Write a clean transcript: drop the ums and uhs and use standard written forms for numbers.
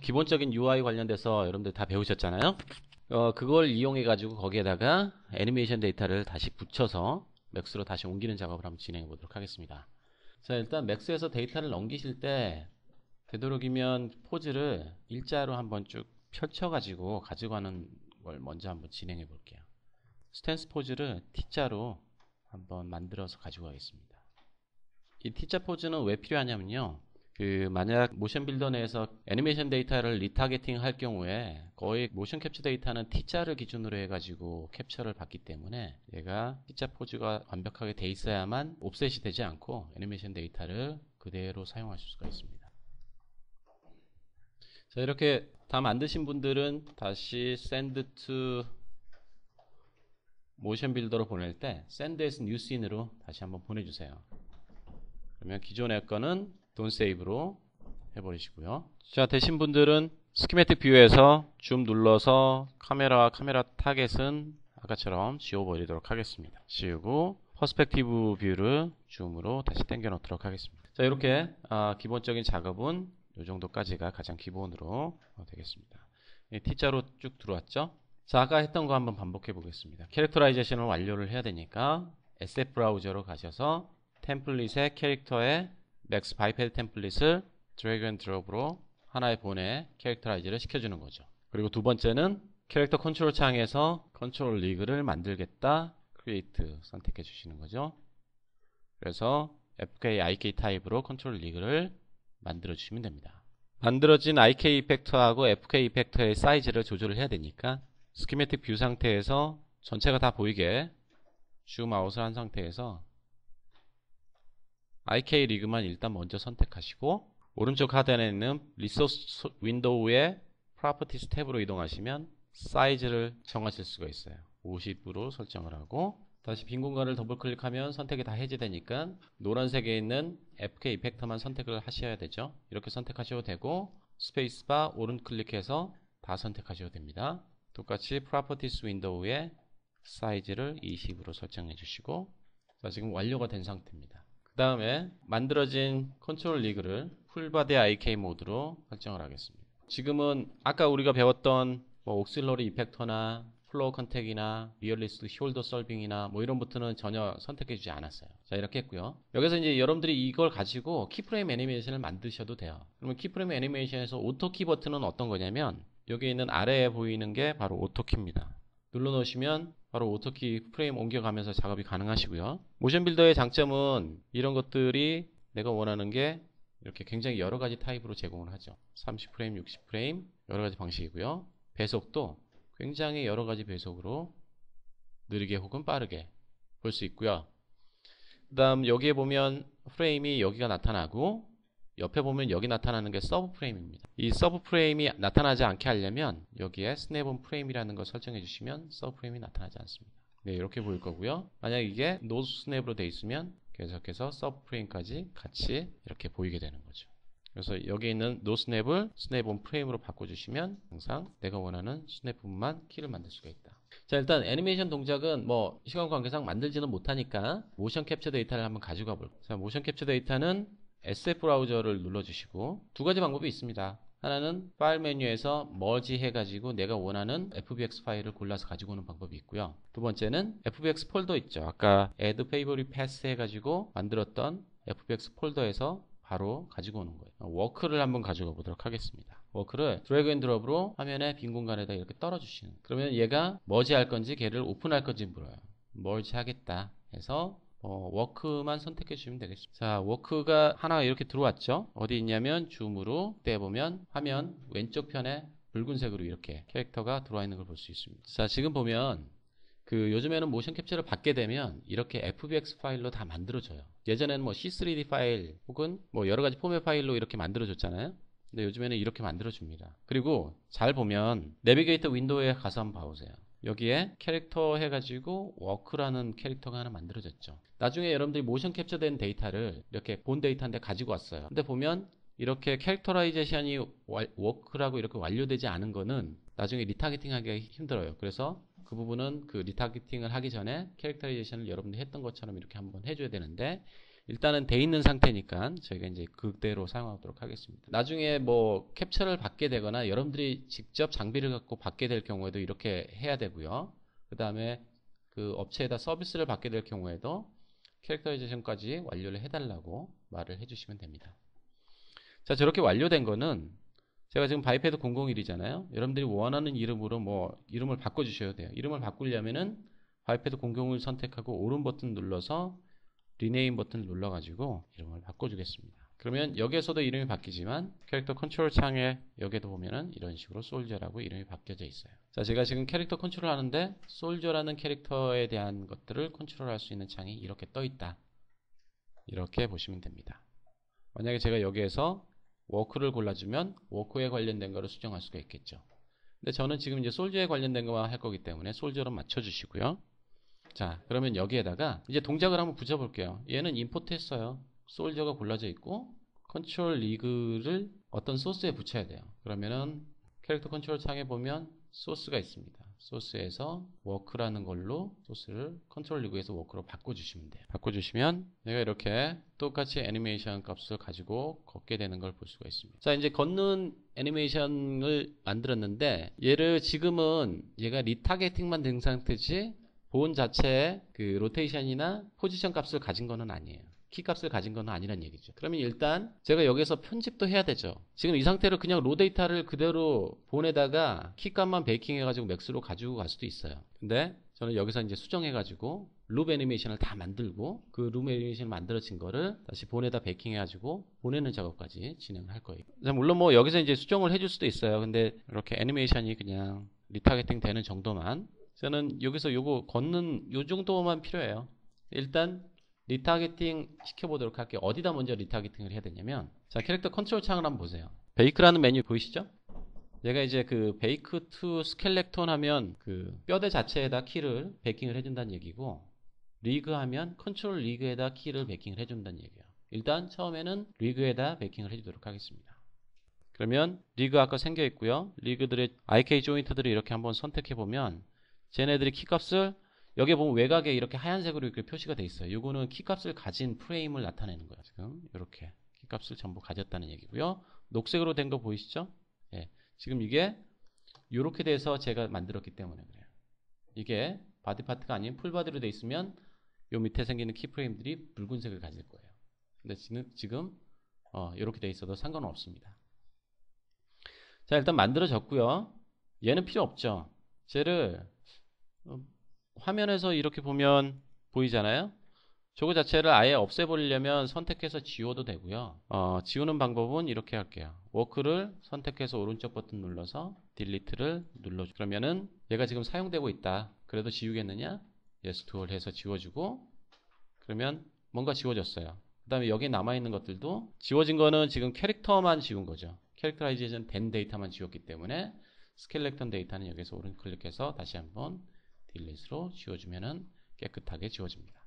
기본적인 UI 관련돼서 여러분들 다 배우셨잖아요. 그걸 이용해 가지고 거기에다가 애니메이션 데이터를 다시 붙여서 맥스로 다시 옮기는 작업을 한번 진행해 보도록 하겠습니다. 자, 일단 맥스에서 데이터를 넘기실 때 되도록이면 포즈를 일자로 한번 쭉 펼쳐 가지고 가지고 가는 걸 먼저 한번 진행해 볼게요. 스탠스 포즈를 T자로 한번 만들어서 가지고 가겠습니다. 이 T자 포즈는 왜 필요하냐면요, 만약 모션 빌더 내에서 애니메이션 데이터를 리타겟팅 할 경우에 거의 모션 캡처 데이터는 T자를 기준으로 해가지고 캡처를 받기 때문에 얘가 T자 포즈가 완벽하게 돼 있어야만 옵셋이 되지 않고 애니메이션 데이터를 그대로 사용할 수가 있습니다. 자, 이렇게 다 만드신 분들은 다시 send to 모션 빌더로 보낼 때 send as new scene으로 다시 한번 보내주세요. 그러면 기존의 거는 Don't Save로 해버리시고요. 자, 되신 분들은 스키매틱 뷰에서 줌 눌러서 카메라 타겟은 아까처럼 지워버리도록 하겠습니다. 지우고 퍼스펙티브 뷰를 줌으로 다시 당겨 놓도록 하겠습니다. 자, 이렇게 기본적인 작업은 이 정도까지가 가장 기본으로 되겠습니다. T자로 쭉 들어왔죠. 자, 아까 했던 거 한번 반복해 보겠습니다. 캐릭터라이제이션을 완료를 해야 되니까 SF 브라우저로 가셔서 템플릿의 캐릭터의 맥스 바이패드 템플릿을 드래그 앤 드롭으로 하나의 본에 캐릭터라이즈를 시켜주는 거죠. 그리고 두 번째는 캐릭터 컨트롤 창에서 컨트롤 리그를 만들겠다, 크리에이트 선택해 주시는 거죠. 그래서 FK, IK 타입으로 컨트롤 리그를 만들어 주시면 됩니다. 만들어진 IK 이펙터하고 FK 이펙터의 사이즈를 조절을 해야 되니까 스키매틱 뷰 상태에서 전체가 다 보이게 줌 아웃을 한 상태에서 IK 리그만 일단 먼저 선택하시고 오른쪽 하단에 있는 리소스 윈도우의 프로퍼티스 탭으로 이동하시면 사이즈를 정하실 수가 있어요. 50으로 설정을 하고 다시 빈 공간을 더블 클릭하면 선택이 다 해제되니까 노란색에 있는 FK 이펙터만 선택을 하셔야 되죠. 이렇게 선택하셔도 되고 스페이스바 오른 클릭해서 다 선택하셔도 됩니다. 똑같이 프로퍼티스 윈도우의 사이즈를 20으로 설정해 주시고, 자, 지금 완료가 된 상태입니다. 그 다음에 만들어진 컨트롤 리그를 풀바디 IK 모드로 설정을 하겠습니다. 지금은 아까 우리가 배웠던 옥실러리 이펙터나 플로어 컨택이나 리얼리스트 숄더 설빙이나 이런 버튼은 전혀 선택해 주지 않았어요. 자, 이렇게 했고요. 여기서 이제 여러분들이 이걸 가지고 키프레임 애니메이션을 만드셔도 돼요. 그러면 키프레임 애니메이션에서 오토키 버튼은 어떤 거냐면 여기 있는 아래에 보이는 게 바로 오토키입니다. 눌러 놓으시면 바로 오토키 프레임 옮겨가면서 작업이 가능하시고요. 모션 빌더의 장점은 이런 것들이 내가 원하는 게 이렇게 굉장히 여러 가지 타입으로 제공을 하죠. 30프레임, 60프레임 여러 가지 방식이고요. 배속도 굉장히 여러 가지 배속으로 느리게 혹은 빠르게 볼 수 있고요. 그 다음 여기에 보면 프레임이 여기가 나타나고 옆에 보면 여기 나타나는 게 서브 프레임입니다. 이 서브 프레임이 나타나지 않게 하려면 여기에 스냅온 프레임이라는 걸 설정해 주시면 서브 프레임이 나타나지 않습니다. 네, 이렇게 보일 거고요. 만약 이게 노드 스냅으로 되어 있으면 계속해서 서브 프레임까지 같이 이렇게 보이게 되는 거죠. 그래서 여기 있는 노 스냅을 스냅온 프레임으로 바꿔주시면 항상 내가 원하는 스냅 부분만 키를 만들 수가 있다. 자, 일단 애니메이션 동작은 시간 관계상 만들지는 못하니까 모션 캡처 데이터를 한번 가져가 볼게요. 자, 모션 캡처 데이터는 SF 브라우저를 눌러주시고 두 가지 방법이 있습니다. 하나는 파일 메뉴에서 머지 해가지고 내가 원하는 FBX 파일을 골라서 가지고 오는 방법이 있고요. 두 번째는 FBX 폴더 있죠. 아까 Add Favorite Path 해가지고 만들었던 FBX 폴더에서 바로 가지고 오는 거예요. 워크를 한번 가져가 보도록 하겠습니다. 워크를 드래그 앤 드롭으로 화면의 빈 공간에다 이렇게 떨어주시는, 그러면 얘가 머지 할 건지 걔를 오픈할 건지 물어요. 머지 하겠다 해서 워크만 선택해 주시면 되겠습니다. 자, 워크가 하나가 이렇게 들어왔죠. 어디 있냐면 줌으로 떼보면 화면 왼쪽 편에 붉은색으로 이렇게 캐릭터가 들어와 있는 걸 볼 수 있습니다. 자, 지금 보면 요즘에는 모션 캡처를 받게 되면 이렇게 FBX 파일로 다 만들어져요. 예전에는 C3D 파일 혹은 여러 가지 포맷 파일로 이렇게 만들어줬잖아요. 근데 요즘에는 이렇게 만들어줍니다. 그리고 잘 보면 내비게이터 윈도우에 가서 한번 봐보세요. 여기에 캐릭터 해가지고 워크라는 캐릭터가 하나 만들어졌죠. 나중에 여러분들이 모션 캡처된 데이터를 이렇게 본 데이터인데 가지고 왔어요. 근데 보면 이렇게 캐릭터라이제이션이 워크라고 이렇게 완료되지 않은 거는 나중에 리타겟팅 하기가 힘들어요. 그래서 그 부분은 리타겟팅을 하기 전에 캐릭터라이제이션을 여러분들이 했던 것처럼 이렇게 한번 해줘야 되는데, 일단은 돼 있는 상태니까 저희가 이제 그대로 사용하도록 하겠습니다. 나중에 뭐 캡처를 받게 되거나 여러분들이 직접 장비를 갖고 받게 될 경우에도 이렇게 해야 되고요. 그 다음에 그 업체에다 서비스를 받게 될 경우에도 캐릭터라이제이션까지 완료를 해달라고 말을 해주시면 됩니다. 자, 저렇게 완료된 거는 제가 지금 바이패드 001이잖아요. 여러분들이 원하는 이름으로 뭐 이름을 바꿔주셔야 돼요. 이름을 바꾸려면은 바이패드 001 선택하고 오른 버튼 눌러서 리네임 버튼을 눌러가지고 이름을 바꿔주겠습니다. 그러면 여기에서도 이름이 바뀌지만 캐릭터 컨트롤 창에 여기에도 보면은 이런 식으로 솔저라고 이름이 바뀌어져 있어요. 자, 제가 지금 캐릭터 컨트롤 하는데 솔저라는 캐릭터에 대한 것들을 컨트롤할 수 있는 창이 이렇게 떠 있다. 이렇게 보시면 됩니다. 만약에 제가 여기에서 워크를 골라주면 워크에 관련된 거를 수정할 수가 있겠죠. 근데 저는 지금 이제 솔저에 관련된 거만 할 거기 때문에 솔저로 맞춰주시고요. 자, 그러면 여기에다가 이제 동작을 한번 붙여볼게요. 얘는 임포트 했어요. 솔저가 골라져 있고 컨트롤 리그를 어떤 소스에 붙여야 돼요. 그러면은 캐릭터 컨트롤 창에 보면 소스가 있습니다. 소스에서 워크라는 걸로 소스를 컨트롤 리그에서 워크로 바꿔주시면 돼요. 바꿔주시면 내가 이렇게 똑같이 애니메이션 값을 가지고 걷게 되는 걸 볼 수가 있습니다. 자, 이제 걷는 애니메이션을 만들었는데 얘를 지금은 얘가 리타겟팅만 된 상태지 본 자체에 그 로테이션이나 포지션 값을 가진 거는 아니에요. 키 값을 가진 건 아니란 얘기죠. 그러면 일단 제가 여기서 편집도 해야 되죠. 지금 이 상태로 그냥 로 데이터를 그대로 본에다가 키 값만 베이킹 해가지고 맥스로 가지고 갈 수도 있어요. 근데 저는 여기서 이제 수정해가지고 룹 애니메이션을 다 만들고 그 룹 애니메이션 만들어진 거를 다시 본에다 베이킹 해가지고 보내는 작업까지 진행을 할 거예요. 물론 뭐 여기서 이제 수정을 해줄 수도 있어요. 근데 이렇게 애니메이션이 그냥 리타겟팅 되는 정도만 저는 여기서 요거 걷는 요 정도만 필요해요. 일단 리타겟팅 시켜보도록 할게요. 어디다 먼저 리타겟팅을 해야 되냐면 자, 캐릭터 컨트롤 창을 한번 보세요. 베이크라는 메뉴 보이시죠? 얘가 이제 그 베이크 투 스켈렉톤 하면 그 뼈대 자체에다 키를 베이킹을 해준다는 얘기고 리그 하면 컨트롤 리그에다 키를 베이킹을 해준다는 얘기예요. 일단 처음에는 리그에다 베이킹을 해주도록 하겠습니다. 그러면 리그 아까 생겨 있고요. 리그들의 IK 조인트들을 이렇게 한번 선택해 보면 쟤네들이 키값을 여기 보면 외곽에 이렇게 하얀색으로 이렇게 표시가 돼 있어요. 이거는 키값을 가진 프레임을 나타내는 거예요. 지금 이렇게 키값을 전부 가졌다는 얘기고요. 녹색으로 된 거 보이시죠? 예, 지금 이게 이렇게 돼서 제가 만들었기 때문에 그래요. 이게 바디 파트가 아닌 풀바디로 돼 있으면 요 밑에 생기는 키 프레임들이 붉은색을 가질 거예요. 근데 지금 이렇게 돼 있어도 상관은 없습니다. 자, 일단 만들어졌고요. 얘는 필요 없죠. 쟤를 화면에서 이렇게 보면 보이잖아요. 저거 자체를 아예 없애버리려면 선택해서 지워도 되고요. 지우는 방법은 이렇게 할게요. 워크를 선택해서 오른쪽 버튼 눌러서 딜리트를 눌러줘. 그러면은 얘가 지금 사용되고 있다. 그래도 지우겠느냐? yes to all 해서 지워주고 그러면 뭔가 지워졌어요. 그 다음에 여기 남아있는 것들도 지워진 거는 지금 캐릭터만 지운 거죠. 캐릭터라이제이션 된 데이터만 지웠기 때문에 스켈렉턴 데이터는 여기서 오른 클릭해서 다시 한번 딜리트로 지워주면은 깨끗하게 지워집니다.